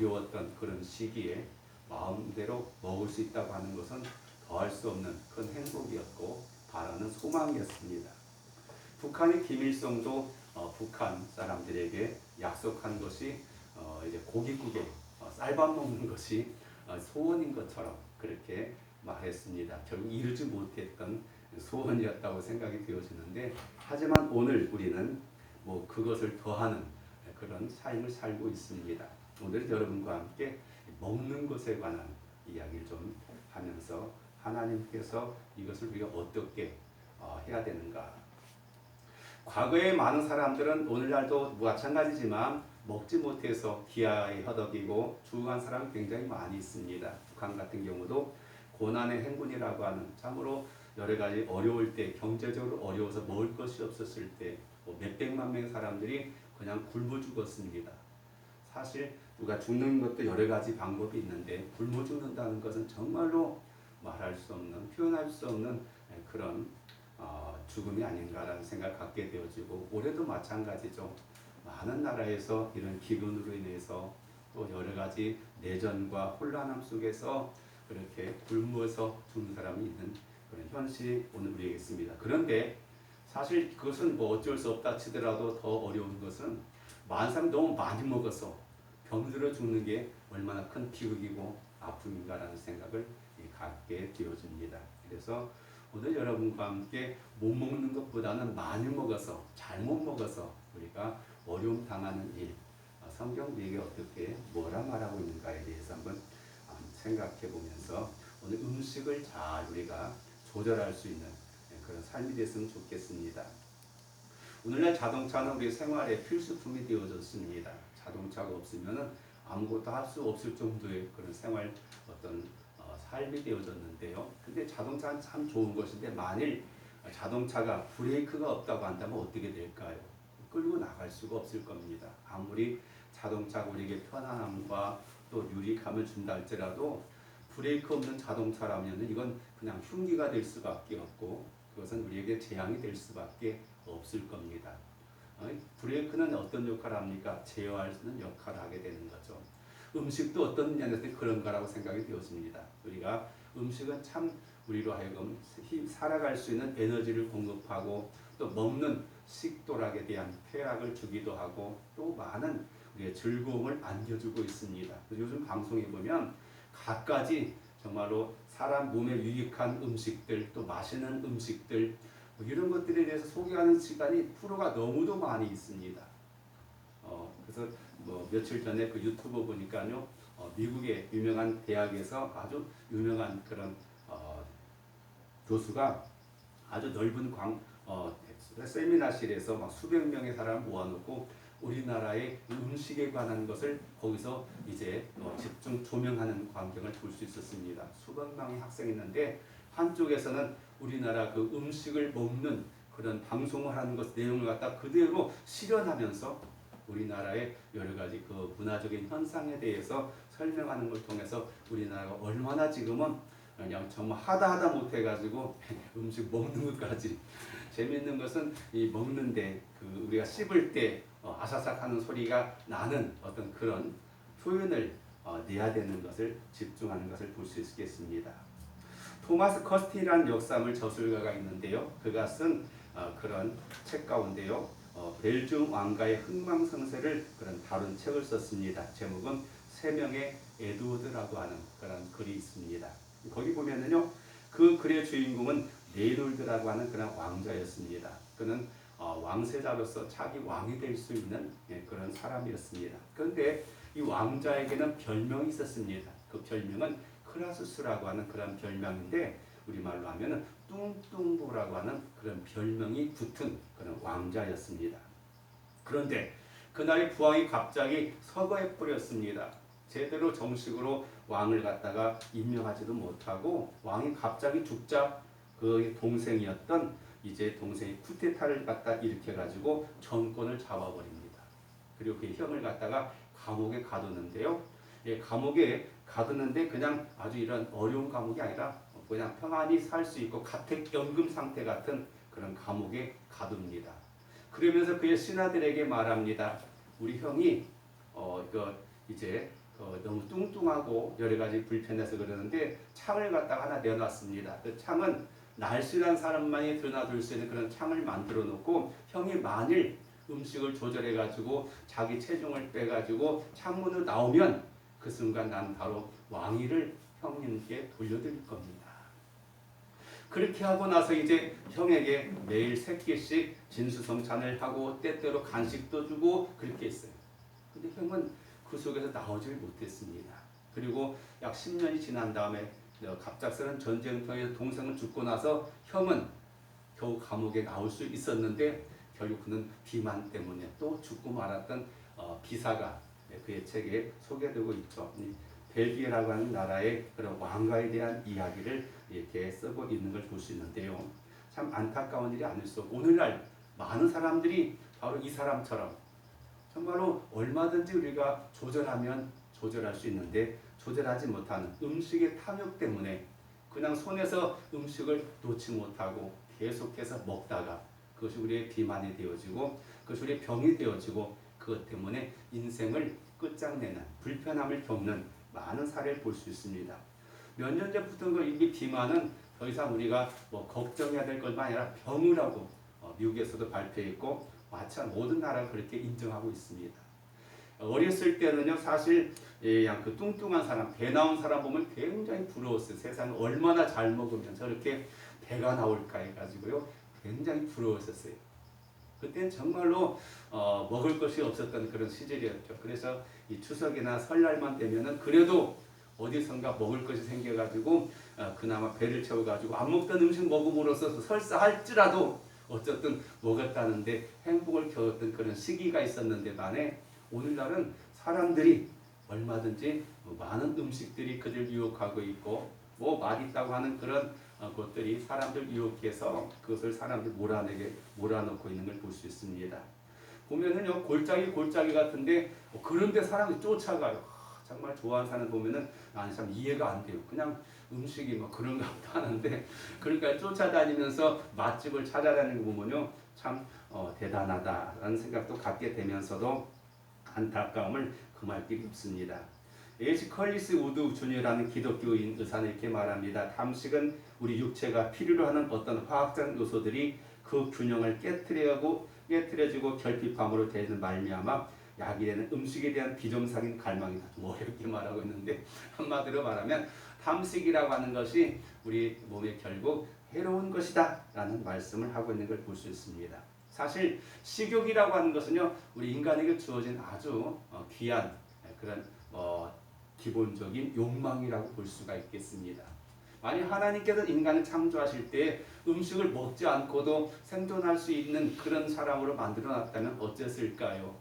어려웠던 그런 시기에 마음대로 먹을 수 있다고 하는 것은 더할 수 없는 큰 행복이었고 바라는 소망이었습니다. 북한의 김일성도 북한 사람들에게 약속한 것이 이제 고깃국에 쌀밥 먹는 것이 소원인 것처럼 그렇게 말했습니다. 결국 이루지 못했던 소원이었다고 생각이 되어지는데, 하지만 오늘 우리는 뭐 그것을 더하는 그런 삶을 살고 있습니다. 오늘 여러분과 함께 먹는 것에 관한 이야기를 좀 하면서 하나님께서 이것을 우리가 어떻게 해야 되는가. 과거에 많은 사람들은 오늘날도 마찬가지지만 먹지 못해서 기아에 허덕이고 죽어간 사람이 굉장히 많이 있습니다. 북한 같은 경우도 고난의 행군이라고 하는, 참으로 여러 가지 어려울 때, 경제적으로 어려워서 먹을 것이 없었을 때 몇백만 명의 사람들이 그냥 굶어 죽었습니다. 사실 누가 죽는 것도 여러 가지 방법이 있는데 굶어 죽는다는 것은 정말로 말할 수 없는, 표현할 수 없는 그런 죽음이 아닌가라는 생각을 갖게 되어지고, 올해도 마찬가지죠. 많은 나라에서 이런 기근으로 인해서 또 여러 가지 내전과 혼란함 속에서 그렇게 굶어서 죽는 사람이 있는 그런 현실이 오늘 우리에게 있습니다. 그런데 사실 그것은 뭐 어쩔 수 없다 치더라도 더 어려운 것은 많은 사람이 너무 많이 먹어서 병들어 죽는 게 얼마나 큰 비극이고 아픔인가라는 생각을 갖게 되어집니다. 그래서 오늘 여러분과 함께 못 먹는 것보다는 많이 먹어서, 잘못 먹어서 우리가 어려움 당하는 일, 성경 우리에게 어떻게 뭐라 말하고 있는가에 대해서 한번 생각해 보면서 오늘 음식을 잘 우리가 조절할 수 있는 그런 삶이 됐으면 좋겠습니다. 오늘날 자동차는 우리 생활의 필수품이 되어졌습니다. 자동차가 없으면 아무것도 할 수 없을 정도의 그런 생활 어떤 삶이 되어졌는데요. 근데 자동차는 참 좋은 것인데 만일 자동차가 브레이크가 없다고 한다면 어떻게 될까요? 끌고 나갈 수가 없을 겁니다. 아무리 자동차가 우리에게 편안함과 또 유리감을 준다 할지라도 브레이크 없는 자동차라면 이건 그냥 흉기가 될 수밖에 없고 그것은 우리에게 재앙이 될 수밖에 없을 겁니다. 브레이크는 어떤 역할을 합니까? 제어할 수 있는 역할을 하게 되는 거죠. 음식도 어떤 면에서 그런 거라고 생각이 되었습니다. 우리가 음식은 참 우리로 하여금 살아갈 수 있는 에너지를 공급하고 또 먹는 식도락에 대한 쾌락을 주기도 하고 또 많은 우리의 즐거움을 안겨주고 있습니다. 요즘 방송에 보면 갖가지 정말로 사람 몸에 유익한 음식들, 또 맛있는 음식들 이런 것들에 대해서 소개하는 시간이 프로가 너무도 많이 있습니다. 그래서 뭐 며칠 전에 그 유튜브 보니까요, 미국의 유명한 대학에서 아주 유명한 그런 교수가 아주 넓은 세미나실에서 막 수백 명의 사람을 모아놓고 우리나라의 음식에 관한 것을 거기서 이제 집중 조명하는 광경을 볼 수 있었습니다. 수백 명의 학생이 있는데 한쪽에서는 우리나라 그 음식을 먹는 그런 방송을 하는 것 내용을 갖다 그대로 실현하면서 우리나라의 여러 가지 그 문화적인 현상에 대해서 설명하는 걸 통해서 우리나라가 얼마나 지금은 그냥 정말 하다 못해가지고 음식 먹는 것까지 재미있는 것은 이 먹는데 그 우리가 씹을 때 아삭아삭하는 소리가 나는 어떤 그런 표현을 내야 되는 것을 집중하는 것을 볼 수 있겠습니다. 토마스 커스티라는 역사물 저술가가 있는데요. 그가 쓴 그런 책 가운데요. 벨기움 왕가의 흥망성쇠를 그런 다룬 책을 썼습니다. 제목은 세 명의 에드워드라고 하는 그런 글이 있습니다. 거기 보면은요, 그 글의 주인공은 네놀드라고 하는 그런 왕자였습니다. 그는 왕세자로서 자기 왕이 될 수 있는 그런 사람이었습니다. 그런데 이 왕자에게는 별명이 있었습니다. 그 별명은 크라수스라고 하는 그런 별명인데 우리말로 하면은 뚱뚱부라고 하는 그런 별명이 붙은 그런 왕자였습니다. 그런데 그날의 부왕이 갑자기 서거해 버렸습니다. 제대로 정식으로 왕을 갖다가 임명하지도 못하고 왕이 갑자기 죽자 그 동생이었던 이제 동생이 쿠데타를 갖다 일으켜가지고 정권을 잡아버립니다. 그리고 그 형을 갖다가 감옥에 가두는데요. 감옥에 가두는데 그냥 아주 이런 어려운 감옥이 아니라 그냥 평안히 살 수 있고 가택연금 상태 같은 그런 감옥에 가둡니다. 그러면서 그의 신하들에게 말합니다. 우리 형이 이제 너무 뚱뚱하고 여러 가지 불편해서 그러는데 창을 갖다가 하나 내놨습니다. 그 창은 날씬한 사람만이 드나들 수 있는 그런 창을 만들어 놓고 형이 만일 음식을 조절해 가지고 자기 체중을 빼 가지고 창문으로 나오면 그 순간 난 바로 왕위를 형님께 돌려드릴 겁니다. 그렇게 하고 나서 이제 형에게 매일 3끼씩 진수성찬을 하고 때때로 간식도 주고 그렇게 했어요. 근데 형은 그 속에서 나오질 못했습니다. 그리고 약 10년이 지난 다음에 갑작스런 전쟁터에서 동생은 죽고 나서 형은 겨우 감옥에 나올 수 있었는데 결국 그는 비만 때문에 또 죽고 말았던 비사가 그의 책에 소개되고 있죠. 벨기에라고 하는 나라의 그런 왕가에 대한 이야기를 이렇게 쓰고 있는 걸 볼 수 있는데요. 참 안타까운 일이 아닐 수 없고 오늘날 많은 사람들이 바로 이 사람처럼 정말로 얼마든지 우리가 조절하면 조절할 수 있는데 조절하지 못하는 음식의 탐욕 때문에 그냥 손에서 음식을 놓지 못하고 계속해서 먹다가 그것이 우리의 비만이 되어지고 그것이 우리의 병이 되어지고 그것 때문에 인생을 끝장내는 불편함을 겪는 많은 사례를 볼 수 있습니다. 몇 년 전부터 이 비만은 더 이상 우리가 걱정해야 될 것만 아니라 병이라고 미국에서도 발표했고 마찬가지 모든 나라가 그렇게 인정하고 있습니다. 어렸을 때는요 사실 그냥 그 뚱뚱한 사람, 배 나온 사람 보면 굉장히 부러웠어요. 세상에 얼마나 잘 먹으면 저렇게 배가 나올까 해가지고요 굉장히 부러웠었어요. 그때는 정말로 먹을 것이 없었던 그런 시절이었죠. 그래서 이 추석이나 설날만 되면은 그래도 어디선가 먹을 것이 생겨가지고 그나마 배를 채워가지고 안 먹던 음식 먹음으로써 설사할지라도 어쨌든 먹었다는데 행복을 겨웠던 그런 시기가 있었는데 반해 오늘날은 사람들이 얼마든지 많은 음식들이 그들 유혹하고 있고 맛있다고 하는 그런 것들이 사람들 유혹해서 그것을 사람들 몰아넣고 있는 걸 볼 수 있습니다. 보면은요 골짜기 같은데 그런데 사람들이 쫓아가요. 정말 좋아하는 사람 보면은 나는 참 이해가 안 돼요. 그냥 음식이 그런가 보다 하는데 그러니까 쫓아다니면서 맛집을 찾아다니는 거 보면요 참 대단하다라는 생각도 갖게 되면서도 안타까움을 금할 길이 없습니다. H. 컬리스 우드 주니어라는 기독교인 의사는 이렇게 말합니다. 탐식은 우리 육체가 필요로 하는 어떤 화학적 요소들이 그 균형을 깨트려지고 결핍함으로 되는 말미암아 약이 되는 음식에 대한 비정상인 갈망이다. 좀 어렵게 말하고 있는데 한마디로 말하면 탐식이라고 하는 것이 우리 몸에 결국 해로운 것이다 라는 말씀을 하고 있는 걸 볼 수 있습니다. 사실 식욕이라고 하는 것은요 우리 인간에게 주어진 아주 귀한 그런 기본적인 욕망이라고 볼 수가 있겠습니다. 만약 하나님께서 인간을 창조하실 때 음식을 먹지 않고도 생존할 수 있는 그런 사람으로 만들어놨다면 어땠을까요?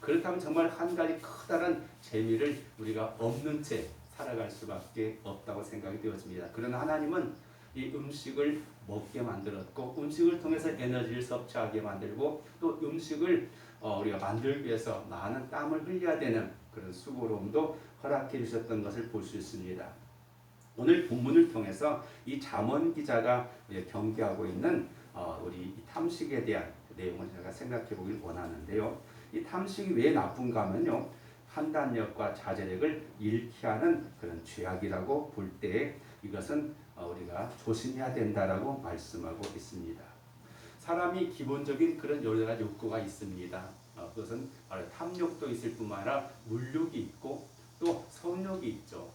그렇다면 정말 한 가지 커다란 재미를 우리가 없는 채 살아갈 수밖에 없다고 생각이 되어집니다. 그러나 하나님은 이 음식을 먹게 만들었고 음식을 통해서 에너지를 섭취하게 만들고 또 음식을 우리가 만들기 위해서 많은 땀을 흘려야 되는 그런 수고로움도 허락해 주셨던 것을 볼 수 있습니다. 오늘 본문을 통해서 이 잠언 기자가 경계하고 있는 우리 이 탐식에 대한 내용을 제가 생각해 보길 원하는데요. 이 탐식이 왜 나쁜가 하면요. 판단력과 자제력을 잃게 하는 그런 죄악이라고 볼 때 이것은 우리가 조심해야 된다라고 말씀하고 있습니다. 사람이 기본적인 그런 여러 가지 욕구가 있습니다. 그것은 바로 탐욕도 있을 뿐만 아니라 물욕이 있고 또 성욕이 있죠.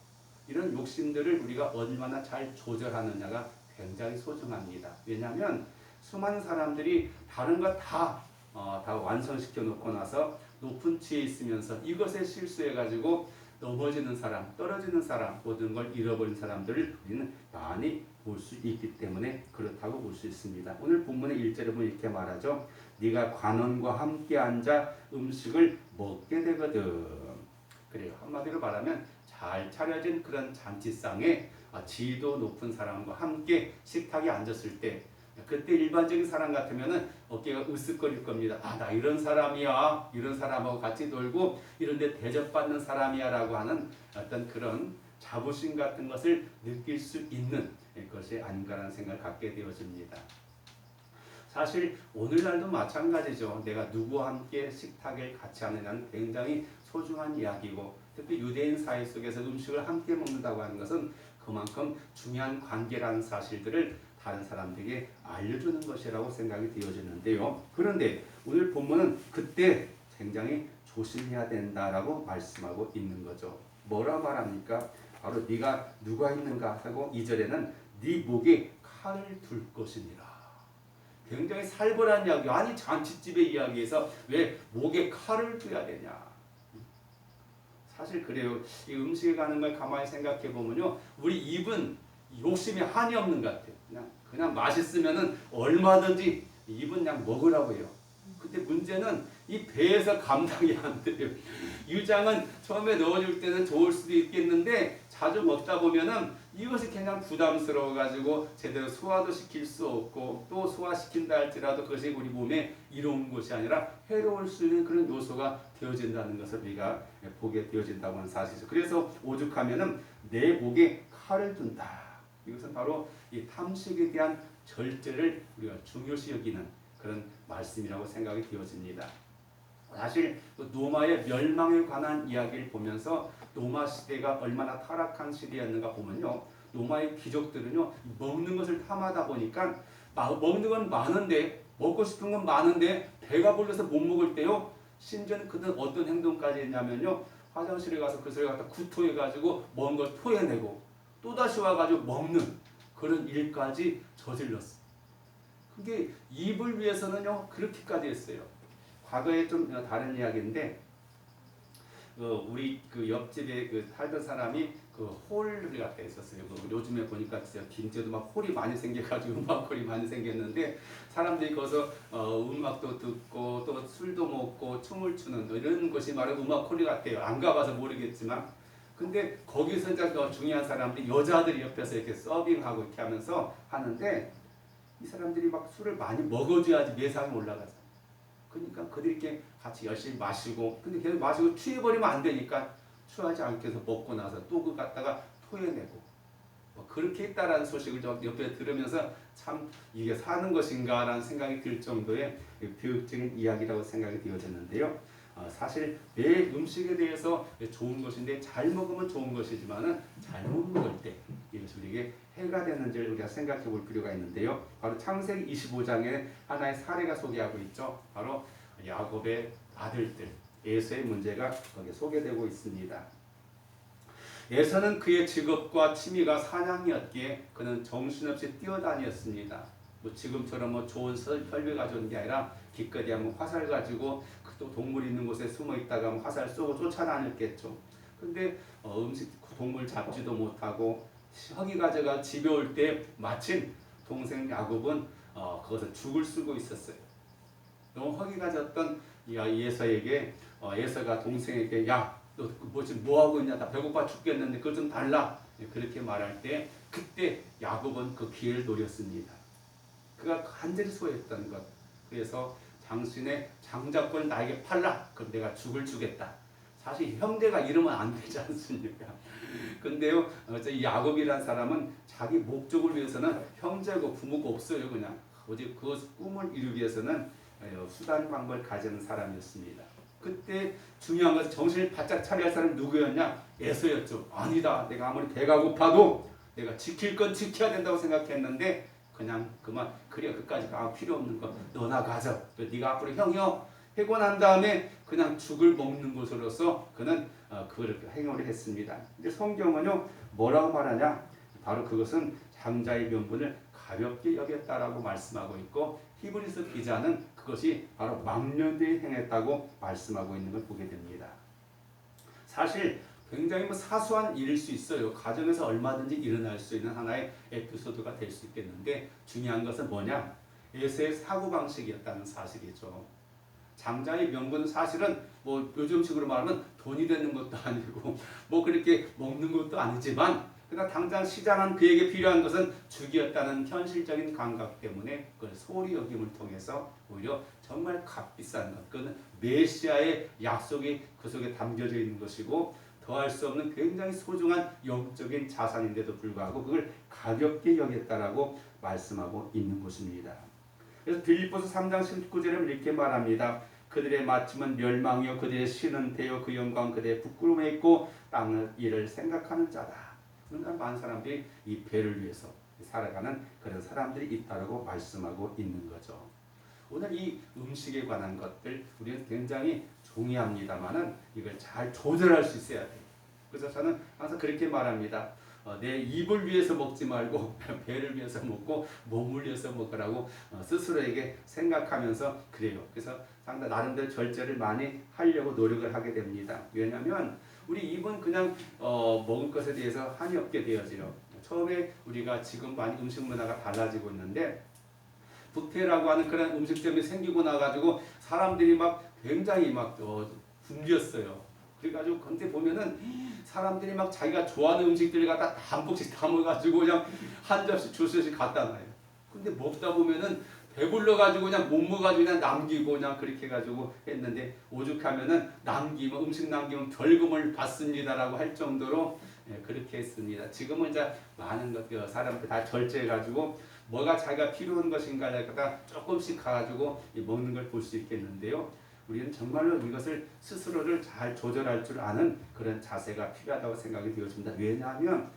이런 욕심들을 우리가 얼마나 잘 조절하느냐가 굉장히 소중합니다. 왜냐하면 수많은 사람들이 다른 것 다 완성시켜 놓고 나서 높은 지에 있으면서 이것에 실수해가지고 넘어지는 사람, 떨어지는 사람, 모든 걸 잃어버린 사람들을 우리는 많이 볼 수 있기 때문에 그렇다고 볼 수 있습니다. 오늘 본문의 1절에 보면 이렇게 말하죠. 네가 관원과 함께 앉아 음식을 먹게 되거든. 그래요. 한마디로 말하면 잘 차려진 그런 잔치상에 지위도 높은 사람과 함께 식탁에 앉았을 때 그때 일반적인 사람 같으면은 어깨가 으쓱거릴 겁니다. 나 이런 사람이야. 이런 사람하고 같이 놀고 이런데 대접받는 사람이야 라고 하는 어떤 그런 자부심 같은 것을 느낄 수 있는 것이 아닌가라는 생각을 갖게 되어집니다. 사실 오늘날도 마찬가지죠. 내가 누구와 함께 식탁을 같이 하느냐는 굉장히 소중한 이야기고, 특히 유대인 사회 속에서 음식을 함께 먹는다고 하는 것은 그만큼 중요한 관계라는 사실들을 다른 사람들에게 알려주는 것이라고 생각이 되어지는데요. 그런데 오늘 본문은 그때 굉장히 조심해야 된다라고 말씀하고 있는 거죠. 뭐라 말합니까? 바로 네가 누가 있는가 하고 2절에는 네 목에 칼을 둘 것이니라. 굉장히 살벌한 이야기. 아니 잔치집의 이야기에서 왜 목에 칼을 둬야 되냐. 사실 그래요. 이 음식에 가는 걸 가만히 생각해 보면요, 우리 입은 욕심이 한이 없는 것 같아요. 그냥 맛있으면은 얼마든지 입은 그냥 먹으라고 해요. 근데 문제는 이 배에서 감당이 안 돼요. 유장은 처음에 넣어줄 때는 좋을 수도 있겠는데 자주 먹다 보면은 이것이 그냥 부담스러워 가지고 제대로 소화도 시킬 수 없고, 또 소화시킨다 할지라도 그것이 우리 몸에 이로운 것이 아니라 해로울 수 있는 그런 요소가 되어진다는 것을 우리가 보게 되어진다고 하는 사실이죠. 그래서 오죽하면은 내 목에 칼을 둔다. 이것은 바로 이 탐식에 대한 절제를 우리가 중요시 여기는 그런 말씀이라고 생각이 되어집니다. 사실 노마의 멸망에 관한 이야기를 보면서 노마 시대가 얼마나 타락한 시대였는가 보면요, 노마의 귀족들은요 먹는 것을 탐하다 보니까 먹는 건 많은데, 먹고 싶은 건 많은데 배가 불러서 못 먹을 때요, 심지어는 그들은 어떤 행동까지 했냐면요, 화장실에 가서 그것을 갖다 구토해가지고 먹은 걸 토해내고 또다시 와가지고 먹는 그런 일까지 저질렀어요. 그게 입을 위해서는요 그렇게까지 했어요. 과거에 좀 다른 이야기인데, 우리 그 옆집에 살던 사람이 홀을 갖다 있었어요. 요즘에 보니까 진짜 김제도 막 홀이 많이 생겨가지고 음악홀이 많이 생겼는데, 사람들이 거기서 음악도 듣고 또 술도 먹고 춤을 추는 이런 것이 바로 음악홀이 같아요. 안 가봐서 모르겠지만, 근데 거기서 이제 중요한 사람들이 여자들이 옆에서 이렇게 서빙하고 이렇게 하면서 하는데, 이 사람들이 막 술을 많이 먹어줘야지 매상이 올라가죠. 그러니까 그들이 이렇게 같이 열심히 마시고, 근데 계속 마시고 취해버리면 안 되니까 취하지 않게 해서 먹고 나서 또 그거 갖다가 토해내고, 그렇게 했다라는 소식을 옆에 들으면서 참 이게 사는 것인가라는 생각이 들 정도의 비극적인 이야기라고 생각이 되어졌는데요. 사실 매 음식에 대해서 좋은 것인데 잘 먹으면 좋은 것이지만은 잘못 먹을 때 이것이 우리에게 해가 되는지를 우리가 생각해 볼 필요가 있는데요. 바로 창세기 25장에 하나의 사례가 소개하고 있죠. 바로 야곱의 아들들 에서의 문제가 거기에 소개되고 있습니다. 에서는 그의 직업과 취미가 사냥이었기에 그는 정신없이 뛰어다녔습니다. 지금처럼 좋은 혈배 가져온 게 아니라 기껏해야 화살 가지고 또 동물 있는 곳에 숨어 있다가 화살 쏘고 쫓아다녔겠죠. 근데 동물 잡지도 못하고 허기 가져가 집에 올 때 마침 동생 야곱은 그것을 죽을 쓰고 있었어요. 너무 허기 가졌던 에서에게 에서가 동생에게 야, 너 지금 뭐 하고 있냐? 나 배고파 죽겠는데 그걸 좀 달라. 그렇게 말할 때 그때 야곱은 그 기회를 노렸습니다. 그가 간절히 소했던 것. 그래서 당신의 장자권을 나에게 팔라. 그럼 내가 죽을 주겠다. 사실 형제가 이러면 안 되지 않습니까? 근데요, 이 야곱이라는 사람은 자기 목적을 위해서는 형제고 부모가 없어요. 그냥 오직 그 꿈을 이루기 위해서는 수단 방법을 가지는 사람이었습니다. 그때 중요한 것은 정신을 바짝 차려야 할 사람이 누구였냐? 에서였죠. 아니다. 내가 아무리 배가 고파도 내가 지킬 건 지켜야 된다고 생각했는데 그냥 그만 그래 그까지 필요 없는 거 너나 가져. 네가 앞으로 형이요. 해고 난 다음에 그냥 죽을 먹는 것으로서 그는 그렇게 행위를 했습니다. 근데 성경은요 뭐라고 말하냐? 바로 그것은 장자의 명분을 가볍게 여겼다라고 말씀하고 있고, 히브리서 기자는 그것이 바로 망령되이 행했다고 말씀하고 있는 걸 보게 됩니다. 사실 굉장히 사소한 일일 수 있어요. 가정에서 얼마든지 일어날 수 있는 하나의 에피소드가 될 수 있겠는데, 중요한 것은 뭐냐? 에서의 사고방식이었다는 사실이죠. 장자의 명분은 사실은 요즘식으로 말하면 돈이 되는 것도 아니고 그렇게 먹는 것도 아니지만, 그러니까 당장 시장한 그에게 필요한 것은 죽이었다는 현실적인 감각 때문에 그걸 소홀히 여김을 통해서 오히려 정말 값비싼 것, 그건 메시아의 약속이 그 속에 담겨져 있는 것이고 더할 수 없는 굉장히 소중한 영적인 자산인데도 불구하고 그걸 가볍게 여겼다라고 말씀하고 있는 것입니다. 그래서 빌립보서 3장 19절에 이렇게 말합니다. 그들의 마침은 멸망이요 그들의 신은 되어 그 영광 그들의 부끄러움에 있고 땅의 일을 생각하는 자다. 그러니까 많은 사람들이 이 배를 위해서 살아가는 그런 사람들이 있다고 말씀하고 있는 거죠. 오늘 이 음식에 관한 것들 우리는 굉장히 중요합니다만은 이걸 잘 조절할 수 있어야 돼요. 그래서 저는 항상 그렇게 말합니다. 내 입을 위해서 먹지 말고 배를 위해서 먹고 몸을 위해서 먹으라고 스스로에게 생각하면서 그래요. 그래서 상당히 나름대로 절제를 많이 하려고 노력을 하게 됩니다. 왜냐하면 우리 입은 그냥 먹을 것에 대해서 한이 없게 되어지요. 처음에 우리가 지금 많이 음식 문화가 달라지고 있는데 부태라고 하는 그런 음식점이 생기고 나가지고 사람들이 막 굉장히 막 굶겼어요. 그래가지고 근데 보면은 사람들이 막 자기가 좋아하는 음식들을 갖다 한 복씩 담아가지고 그냥 한 접시 두 접시 갖다 놔요. 근데 먹다 보면은 배불러가지고 그냥 못 먹어가지고 그냥 남기고 그냥 그렇게 해가지고 했는데 오죽하면은 남기면 음식 남기면 벌금을 받습니다라고 할 정도로 그렇게 했습니다. 지금은 이제 많은 것들 사람들 다 절제해가지고 뭐가 자기가 필요한 것인가를 갖다 조금씩 가지고 먹는 걸 볼 수 있겠는데요. 우리는 정말로 이것을 스스로를 잘 조절할 줄 아는 그런 자세가 필요하다고 생각이 되었습니다. 왜냐하면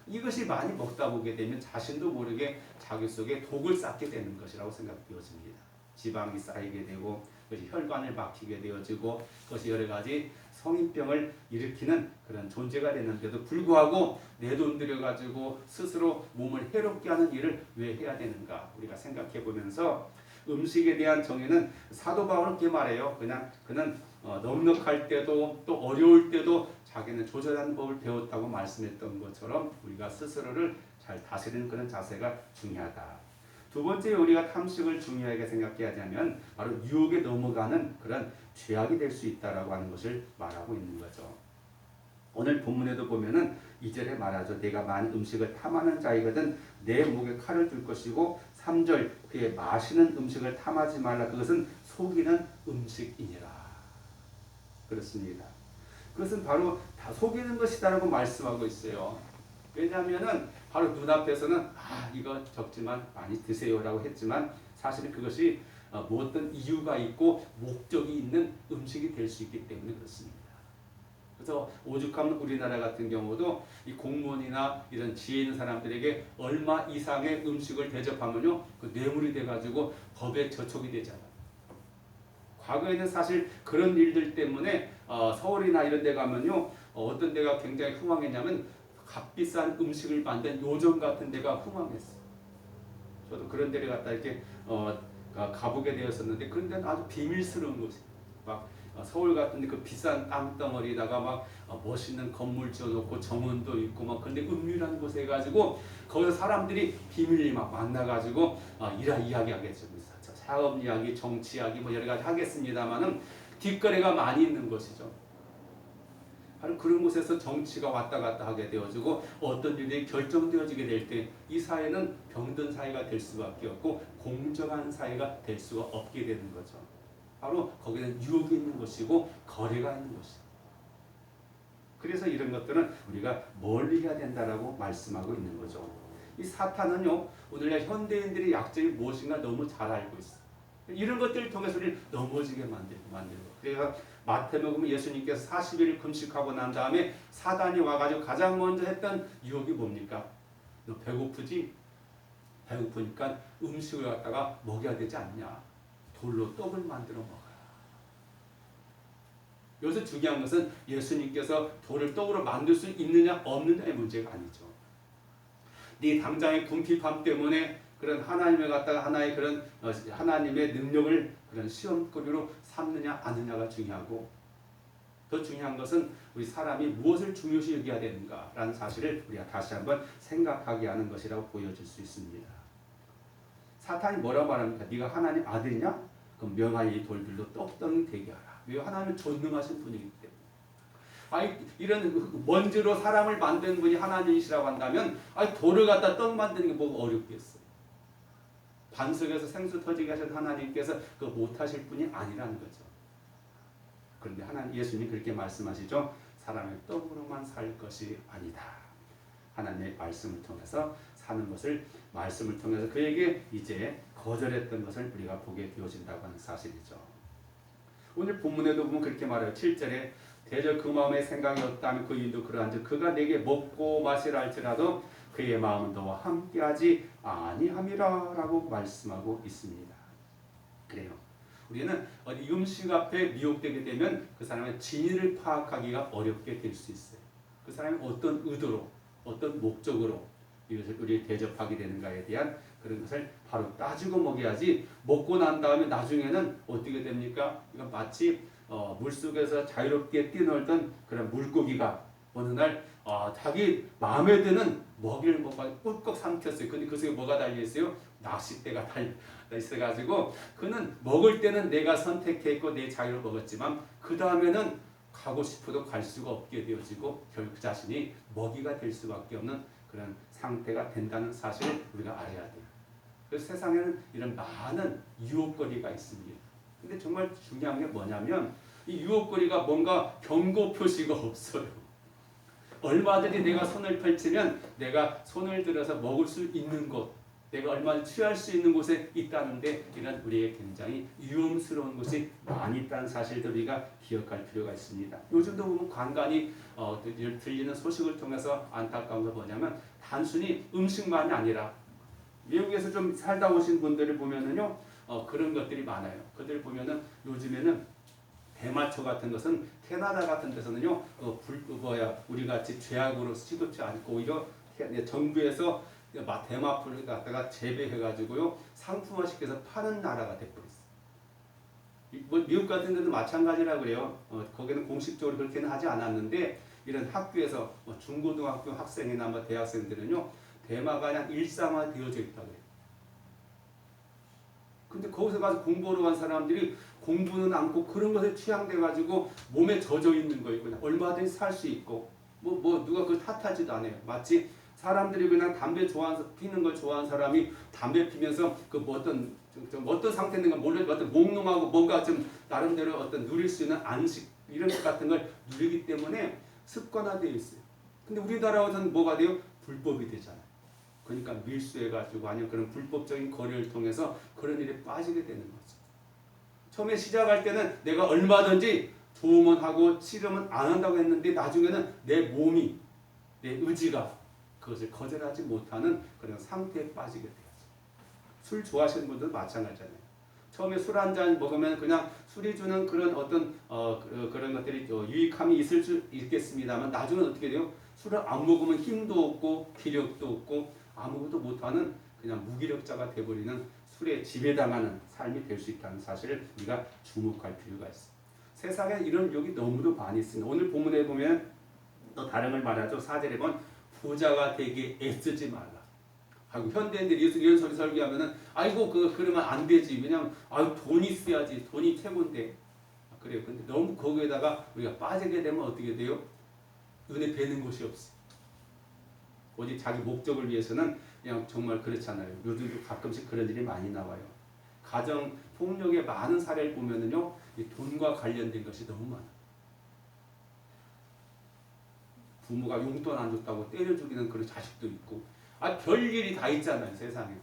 이것이 많이 먹다 보게 되면 자신도 모르게 자기 속에 독을 쌓게 되는 것이라고 생각되어집니다. 지방이 쌓이게 되고 그것이 혈관을 막히게 되어지고 그것이 여러 가지 성인병을 일으키는 그런 존재가 되는데도 불구하고 내 돈 들여가지고 스스로 몸을 해롭게 하는 일을 왜 해야 되는가 우리가 생각해 보면서 음식에 대한 정의는 사도 바울은 이렇게 말해요. 그는 넉넉할 때도 또 어려울 때도 자기는 조절하는 법을 배웠다고 말씀했던 것처럼 우리가 스스로를 잘 다스리는 그런 자세가 중요하다. 두 번째 우리가 탐식을 중요하게 생각해야 하자면 바로 유혹에 넘어가는 그런 죄악이 될 수 있다라고 하는 것을 말하고 있는 거죠. 오늘 본문에도 보면은 2절에 말하죠. 내가 많은 음식을 탐하는 자이거든 내 목에 칼을 줄 것이고 3절 그의 마시는 음식을 탐하지 말라 그것은 속이는 음식이니라. 그렇습니다. 그것은 바로 다 속이는 것이다라고 말씀하고 있어요. 왜냐하면은 바로 눈앞에서는 이거 적지만 많이 드세요라고 했지만 사실은 그것이 뭐 어떤 이유가 있고 목적이 있는 음식이 될 수 있기 때문에 그렇습니다. 그래서 오죽하면 우리나라 같은 경우도 이 공무원이나 이런 지혜 있는 사람들에게 얼마 이상의 음식을 대접하면요 그 뇌물이 돼가지고 법에 저촉이 되잖아요. 과거에는 사실 그런 일들 때문에 서울이나 이런 데 가면요 어떤 데가 굉장히 흥황했냐면 값비싼 음식을 만든 요정 같은 데가 흥황했어요. 저도 그런 데를 갔다 이렇게 가보게 되었었는데 그런 데는 아주 비밀스러운 곳이에요. 막 서울 같은 데 그 비싼 땅덩어리에다가 막 멋있는 건물 지어놓고 정원도 있고 막 근데 은밀한 곳에 가지고 거기서 사람들이 비밀리 막 만나가지고 이야기 하겠죠. 사업 이야기, 정치 이야기 뭐 여러 가지 하겠습니다만은 뒷거래가 많이 있는 것이죠. 바로 그런 곳에서 정치가 왔다 갔다 하게 되어지고 어떤 일이 결정되어지게 될 때 이 사회는 병든 사회가 될 수밖에 없고 공정한 사회가 될 수가 없게 되는 거죠. 바로 거기는 유혹이 있는 것이고 거래가 있는 것이죠. 그래서 이런 것들은 우리가 멀리 해야 된다라고 말씀하고 있는 거죠. 이 사탄은요 오늘날 현대인들의 약점이 무엇인가 너무 잘 알고 있어요. 이런 것들을 통해서 우리를 넘어지게 만들고 그래서 마태복음 예수님께서 40일 금식하고 난 다음에 사단이 와가지고 가장 먼저 했던 유혹이 뭡니까? 너 배고프지? 배고프니까 음식을 갖다가 먹여야 되지 않냐? 돌로 떡을 만들어 먹어라. 여기서 중요한 것은 예수님께서 돌을 떡으로 만들 수 있느냐 없느냐의 문제가 아니죠. 네 당장의 궁핍함 때문에 그런 하나님을 갖다가 하나의 그런 하나님의 능력을 그런 시험거리로 삼느냐 아느냐가 중요하고 더 중요한 것은 우리 사람이 무엇을 중요시 여겨야 되는가라는 사실을 우리가 다시 한번 생각하게 하는 것이라고 보여질 수 있습니다. 사탄이 뭐라고 말합니까? 네가 하나님 아들이냐? 그럼 명하여 이 돌들로 떡덩이 되게 하라. 왜? 하나님은 전능하신 분이기 때문에. 이런 먼지로 사람을 만든 분이 하나님이시라고 한다면 돌을 갖다 떡 만드는 게 뭐가 어렵겠어요. 반석에서 생수 터지게 하신 하나님께서 그거 못하실 분이 아니라는 거죠. 그런데 예수님이 그렇게 말씀하시죠. 사람의 떡으로만 살 것이 아니다. 하나님의 말씀을 통해서 사는 것을 말씀을 통해서 그에게 이제 거절했던 것을 우리가 보게 되어진다고 하는 사실이죠. 오늘 본문에도 보면 그렇게 말해요. 7절에 대저 그 마음의 생각이 없다면 그 일도 그러한즉 그가 내게 먹고 마시라 할지라도 그의 마음은 너와 함께하지 아니함이라 라고 말씀하고 있습니다. 그래요. 우리는 어디 음식 앞에 미혹되게 되면 그 사람의 진위를 파악하기가 어렵게 될 수 있어요. 그 사람이 어떤 의도로 어떤 목적으로 이것을 우리를 대접하게 되는가에 대한 그런 것을 바로 따지고 먹여야지. 먹고 난 다음에 나중에는 어떻게 됩니까? 이건 마치 물속에서 자유롭게 뛰놀던 그런 물고기가 어느 날 자기 마음에 드는 먹이를 먹고 꿀꺽 삼켰어요. 근데 그 속에 뭐가 달려있어요? 낚싯대가 달려 있어가지고 그는 먹을 때는 내가 선택했고 내 자유를 먹었지만 그 다음에는 가고 싶어도 갈 수가 없게 되어지고 결국 그 자신이 먹이가 될 수밖에 없는 그런 상태가 된다는 사실을 우리가 알아야 돼요. 그래서 세상에는 이런 많은 유혹거리가 있습니다. 근데 정말 중요한 게 뭐냐면 이 유혹거리가 뭔가 경고 표시가 없어요. 얼마든지 내가 손을 펼치면 내가 손을 들어서 먹을 수 있는 곳, 내가 얼마든지 취할 수 있는 곳에 있다는데 이런 우리에게 굉장히 위험스러운 곳이 많이 있다는 사실도 우리가 기억할 필요가 있습니다. 요즘도 보면 간간히 들리는 소식을 통해서 안타까운 게 뭐냐면 단순히 음식만이 아니라 미국에서 좀 살다 오신 분들을 보면은요 그런 것들이 많아요. 그들 보면은 요즘에는 대마초 같은 것은 캐나다 같은 데서는요 우리 같이 죄악으로 취급지 않고 오히려 정부에서 대마초를 갖다가 재배해가지고요 상품화시켜서 파는 나라가 돼버렸어요. 뭐 미국 같은 데도 마찬가지라 그래요. 거기는 공식적으로 그렇게는 하지 않았는데 이런 학교에서 중고등학교 학생이나 대학생들은요 대마가 그냥 일상화되어져 있다고 해요. 근데 거기서 가서 공부하러 간 사람들이 공부는 않고 그런 것에 취향돼가지고 몸에 젖어 있는 거예요. 그냥 얼마든지 살 수 있고 누가 그걸 탓하지도 않아요. 마치 사람들이 그냥 담배 피는 걸 좋아하는 사람이 담배 피면서 어떤 상태 있는가 몰라도 어떤 몽롱하고 뭔가 좀 나름대로 어떤 누릴 수 있는 안식 이런 것 같은 걸 누리기 때문에 습관화되어 있어요. 근데 우리나라에서는 뭐가 돼요? 불법이 되잖아요. 그러니까 밀수해가지고 아니면 그런 불법적인 거래를 통해서 그런 일에 빠지게 되는 거죠. 처음에 시작할 때는 내가 얼마든지 조음은 하고 씨름은 안 한다고 했는데 나중에는 내 몸이 내 의지가 그것을 거절하지 못하는 그런 상태에 빠지게 돼요. 술 좋아하시는 분들은 마찬가지잖아요. 처음에 술 한 잔 먹으면 그냥 술이 주는 그런 어떤 그런 것들이 유익함이 있을 수 있겠습니다만 나중에는 어떻게 돼요? 술을 안 먹으면 힘도 없고 기력도 없고 아무것도 못하는 그냥 무기력자가 되어버리는 술에 지배당하는 삶이 될 수 있다는 사실을 우리가 주목할 필요가 있습니다. 세상에 이런 유혹이 너무도 많이 있습니다. 오늘 본문에 보면 또 다른 걸 말하죠. 4절에 보면 부자가 되기 애쓰지 말라. 아이고 현대인들이 이런 소리 설교하면은 아이고 그러면 안 되지. 왜냐면 돈이 있어야지. 돈이 최고인데. 그래요. 근데 너무 거기에다가 우리가 빠지게 되면 어떻게 돼요? 눈에 뵈는 곳이 없어. 오직 자기 목적을 위해서는 그냥 정말 그렇잖아요. 요즘도 가끔씩 그런 일이 많이 나와요. 가정 폭력의 많은 사례를 보면은요, 이 돈과 관련된 것이 너무 많아. 부모가 용돈 안 줬다고 때려 죽이는 그런 자식도 있고, 별일이 다 있잖아요, 세상에.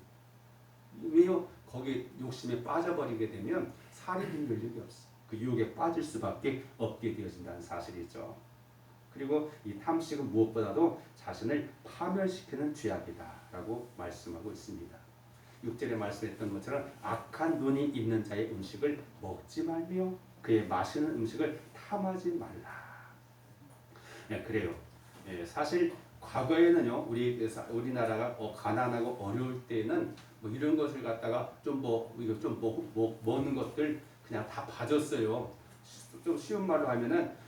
왜요? 거기에 욕심에 빠져버리게 되면 살이 빈 여력이 없어. 그 유혹에 빠질 수밖에 없게 되어진다는 사실이죠. 그리고 이 탐식은 무엇보다도 자신을 파멸시키는 죄악이다 라고 말씀하고 있습니다. 6절에 말씀했던 것처럼 악한 눈이 있는 자의 음식을 먹지 말며 그의 마시는 음식을 탐하지 말라. 네, 그래요. 사실 과거에는요 우리나라가 가난하고 어려울 때는 이런 것을 갖다가 먹는 것들 그냥 다 봐줬어요. 좀 쉬운 말로 하면은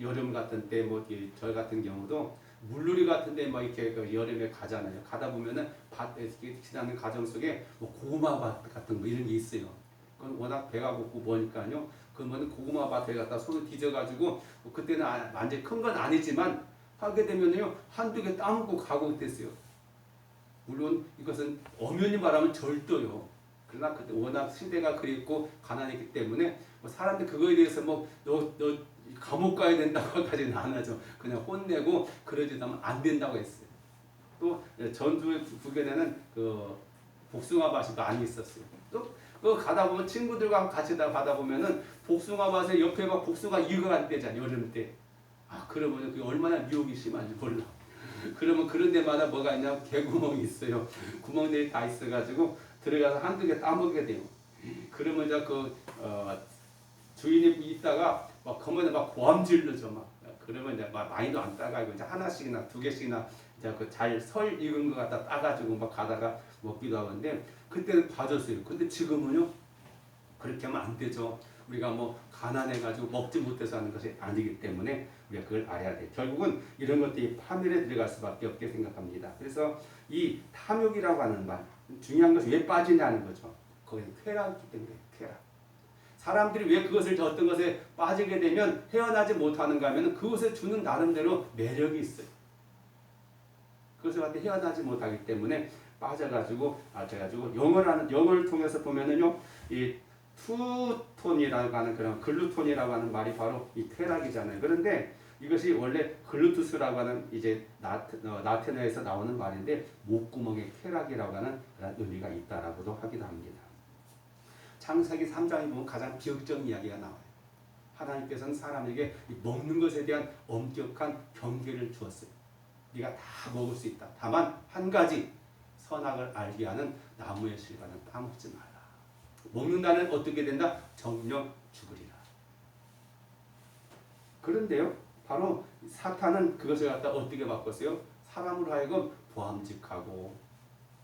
여름 같은 때 저희 같은 경우도 물놀이 같은 데 이렇게 여름에 가잖아요. 가다 보면은 밭에 지나는 가정 속에 고구마 밭 같은 이런 게 있어요. 그건 워낙 배가 고프고 뭐니까요. 그러면 고구마 밭에 갖다 손을 뒤져가지고 그때는 완전 큰 건 아니지만 하게 되면요 한두 개 따먹고 가고 됐어요. 물론 이것은 엄연히 말하면 절도요. 그러나 그때 워낙 시대가 그립고 가난했기 때문에 사람들 그거에 대해서 너 감옥 가야 된다고까지는 안 하죠. 그냥 혼내고 그러지도 않으면 안 된다고 했어요. 또 전주 부근에는 그 복숭아 밭이 많이 있었어요. 또 그 가다 보면 친구들과 같이 다 가다 보면은 복숭아 밭에 옆에 막 복숭아 익어갈 때잖아, 여름 때. 아, 그러면 그게 얼마나 유혹이 심한지 몰라. 그러면 그런 데마다 뭐가 있냐, 개구멍이 있어요. 구멍들이 다 있어가지고 들어가서 한두 개 따먹게 돼요. 그러면 이제 주인이 있다가 막 그러면 막 고함질르죠 막. 그러면 이제 막 많이도 안 따가고 이제 하나씩이나 두 개씩이나 이제 그 잘 설 익은 거 갖다 따가지고 막 가다가 먹기도 하는데 그때는 봐줬어요. 근데 지금은요 그렇게 하면 안 되죠. 우리가 뭐 가난해가지고 먹지 못해서 하는 것이 아니기 때문에 우리가 그걸 알아야 돼. 결국은 이런 것들이 파멸에 들어갈 수밖에 없게 생각합니다. 그래서 이 탐욕이라고 하는 말 중요한 것이 왜 빠지냐는 거죠. 거기는 쾌락이기 때문에 쾌락. 사람들이 왜 그것을 어떤 것에 빠지게 되면 헤어나지 못하는가 하면 그것에 주는 나름대로 매력이 있어요. 그것을 갖다 헤어나지 못하기 때문에 빠져가지고 영어를 통해서 보면은요 이 투톤이라고 하는 그런 글루톤이라고 하는 말이 바로 이 쾌락이잖아요. 그런데 이것이 원래 글루투스라고 하는 이제 라틴어에서 나오는 말인데 목구멍의 쾌락이라고 하는 그런 의미가 있다라고도 하기도 합니다. 창세기 3장에 보면 가장 비극적인 이야기가 나와요. 하나님께서는 사람에게 먹는 것에 대한 엄격한 경계를 주었어요. 네가 다 먹을 수 있다. 다만 한 가지 선악을 알게 하는 나무의 실과는 파먹지 마라. 먹는다는 어떻게 된다? 정령 죽으리라. 그런데요, 바로 사탄은 그것을 갖다 어떻게 바꿨어요? 사람으로 하여금 보암직하고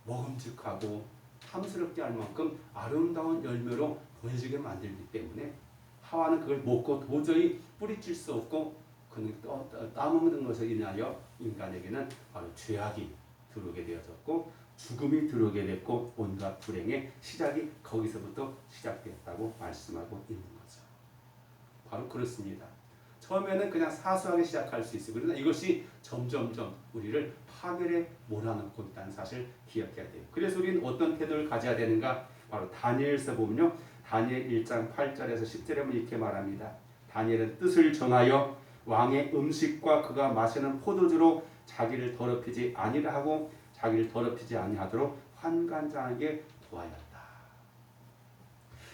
먹음직하고 탐스럽게 할 만큼 아름다운 열매로 보여지게 만들기 때문에 하와는 그걸 먹고 도저히 뿌리칠 수 없고 그는 따먹는 것을 인하여 인간에게는 바로 죄악이 들어오게 되어졌고 죽음이 들어오게 됐고 온갖 불행의 시작이 거기서부터 시작됐다고 말씀하고 있는 거죠. 바로 그렇습니다. 처음에는 그냥 사소하게 시작할 수 있어요. 그러나 이것이 점점점 우리를 파멸에 몰아넣고 있다는 사실을 기억해야 돼요. 그래서 우리는 어떤 태도를 가져야 되는가? 바로 다니엘서 보면요. 다니엘 1장 8절에서 10절에 보면 이렇게 말합니다. 다니엘은 뜻을 정하여 왕의 음식과 그가 마시는 포도주로 자기를 더럽히지 아니라 하고 자기를 더럽히지 아니하도록 환관장에게 도하였다.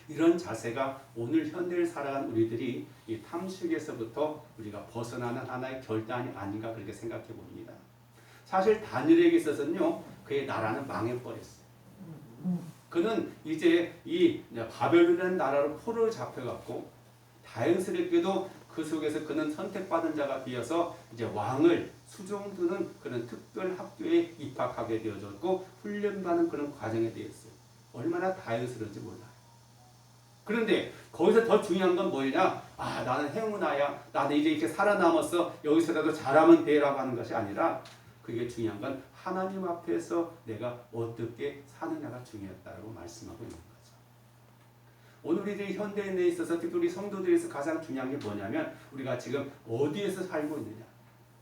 이런 자세가 오늘 현대를 살아간 우리들이 이 탐식에서부터 우리가 벗어나는 하나의 결단이 아닌가 그렇게 생각해 봅니다. 사실 다니엘에게 있어서는요, 그의 나라는 망해버렸어요. 그는 이제 이 바벨론이라는 나라로 포로를 잡혀갔고 다행스럽게도 그 속에서 그는 선택받은 자가 되어서 이제 왕을 수종두는 그런 특별 학교에 입학하게 되어졌고 훈련받는 그런 과정에 되었어요. 얼마나 다행스러운지 몰라요. 그런데 거기서 더 중요한 건 뭐냐? 아, 나는 행운아야. 나는 이제 이렇게 살아남았어. 여기서라도 잘하면 돼라고 하는 것이 아니라 그게 중요한 건 하나님 앞에서 내가 어떻게 사느냐가 중요했다고 말씀하고 있는 거죠. 오늘 우리들이 현대인에 있어서 특히 우리 성도들에서 가장 중요한 게 뭐냐면 우리가 지금 어디에서 살고 있느냐,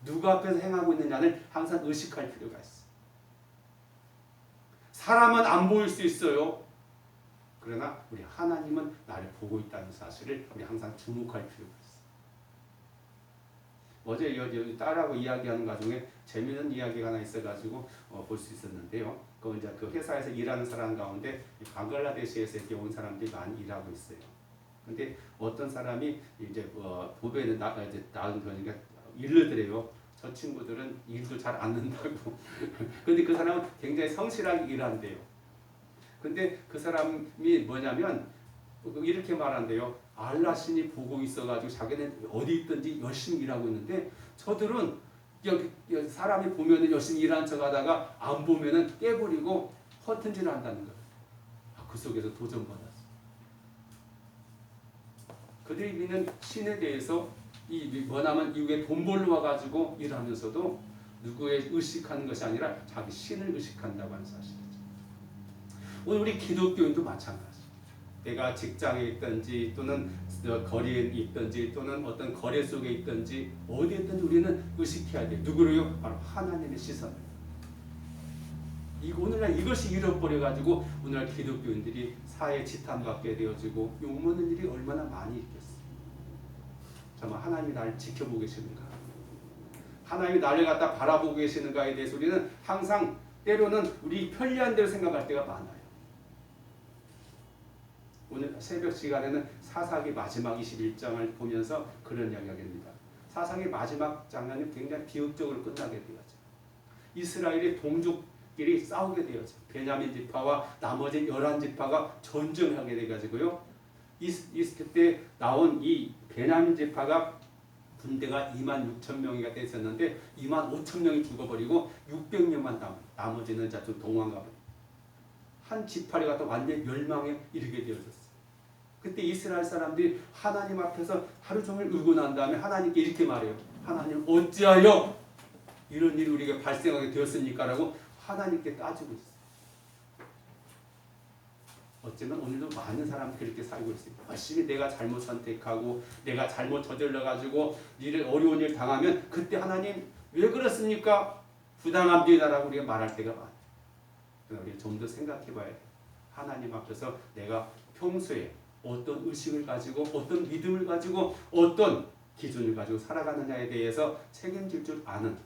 누가 앞에서 행하고 있느냐를 항상 의식할 필요가 있어요. 사람은 안 보일 수 있어요. 그러나 우리 하나님은 나를 보고 있다는 사실을 우리 항상 주목할 필요가 있어요. 어제 여기 딸하고 이야기하는 과정에 재미있는 이야기가 하나 있어가지고 볼 수 있었는데요. 그 이제 그 회사에서 일하는 사람 가운데 방글라데시에서 이렇게 온 사람들이 많이 일하고 있어요. 근데 어떤 사람이 이제 보배는 낳은 편이니까 일러더래요. 저 친구들은 일도 잘 안 는다고. 근데 그 사람은 굉장히 성실하게 일한대요. 근데 그 사람이 뭐냐면 이렇게 말한대요. 알라 신이 보고 있어가지고 자기는 어디 있든지 열심히 일하고 있는데 저들은 사람이 보면은 열심히 일하는 척하다가 안 보면은 깨버리고 허튼질을 한다는 거예요. 그 속에서 도전받았어. 그들이 믿는 신에 대해서 뭐냐면 이후에 돈 벌러 와가지고 일하면서도 누구의 의식하는 것이 아니라 자기 신을 의식한다고 하는 사실이죠. 오늘 우리 기독교인도 마찬가지. 내가 직장에 있든지 또는 거리에 있든지 또는 어떤 거래 속에 있든지 어디에 있든지 우리는 의식해야 돼. 누구를요? 바로 하나님의 시선을. 오늘날 이것이 잃어버려가지고 오늘날 기독교인들이 사회에 지탄받게 되어지고 욕먹는 일이 얼마나 많이 있겠어요. 정말 하나님이 나를 지켜보고 계시는가? 하나님이 나를 갖다 바라보고 계시는가에 대해서 우리는 항상 때로는 우리 편리한 대로 생각할 때가 많아요. 오늘 새벽 시간에는 사사기 마지막 21장을 보면서 그런 이야기가 됩니다. 사사기 마지막 장면이 굉장히 비극적으로 끝나게 되었죠. 이스라엘의 동족끼리 싸우게 되었죠. 베냐민 지파와 나머지 11지파가 전쟁하게 돼가지고요. 그때 나온 이 베냐민 지파가 군대가 26,000명이가 됐었는데 25,000명이 죽어버리고 600명만 나머지는 좀 도망가버리고 한 지파를 갖다 완전히 멸망에 이르게 되어졌어요. 그때 이스라엘 사람들이 하나님 앞에서 하루 종일 울고 난 다음에 하나님께 이렇게 말해요. 하나님 어찌하여 이런 일이 우리에게 발생하게 되었습니까? 라고 하나님께 따지고 있어요. 어쩌면 오늘도 많은 사람들이 그렇게 살고 있습니다. 열심히 내가 잘못 선택하고 내가 잘못 저질러가지고 일을 어려운 일 당하면 그때 하나님 왜 그렇습니까? 부당합니다라고 우리가 말할 때가 많아요. 우리 좀 더 생각해 봐야 돼요. 하나님 앞에서 내가 평소에 어떤 의식을 가지고 어떤 믿음을 가지고 어떤 기준을 가지고 살아가느냐에 대해서 책임질 줄 아는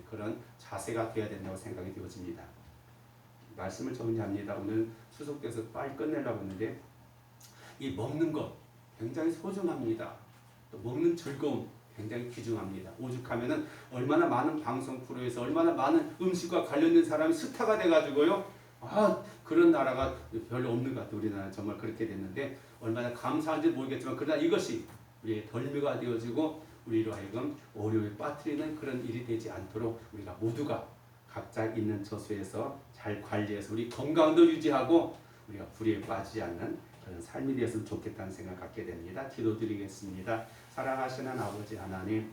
그런 자세가 되어야 된다고 생각이 되어집니다. 말씀을 정리합니다. 오늘 수속돼서 빨리 끝내려고 했는데 이 먹는 것 굉장히 소중합니다. 또 먹는 즐거움 굉장히 귀중합니다. 오죽하면은 얼마나 많은 방송 프로에서 얼마나 많은 음식과 관련된 사람이 스타가 돼가지고요. 그런 나라가 별로 없는 것 같아요. 우리나라 정말 그렇게 됐는데 얼마나 감사한지 모르겠지만 그러나 이것이 우리의 덜미가 되어지고 우리로 하여금 어려움에 빠뜨리는 그런 일이 되지 않도록 우리가 모두가 각자 있는 처소에서 잘 관리해서 우리 건강도 유지하고 우리가 불의에 빠지지 않는 그런 삶이 되었으면 좋겠다는 생각 갖게 됩니다. 기도드리겠습니다. 사랑하시는 아버지 하나님,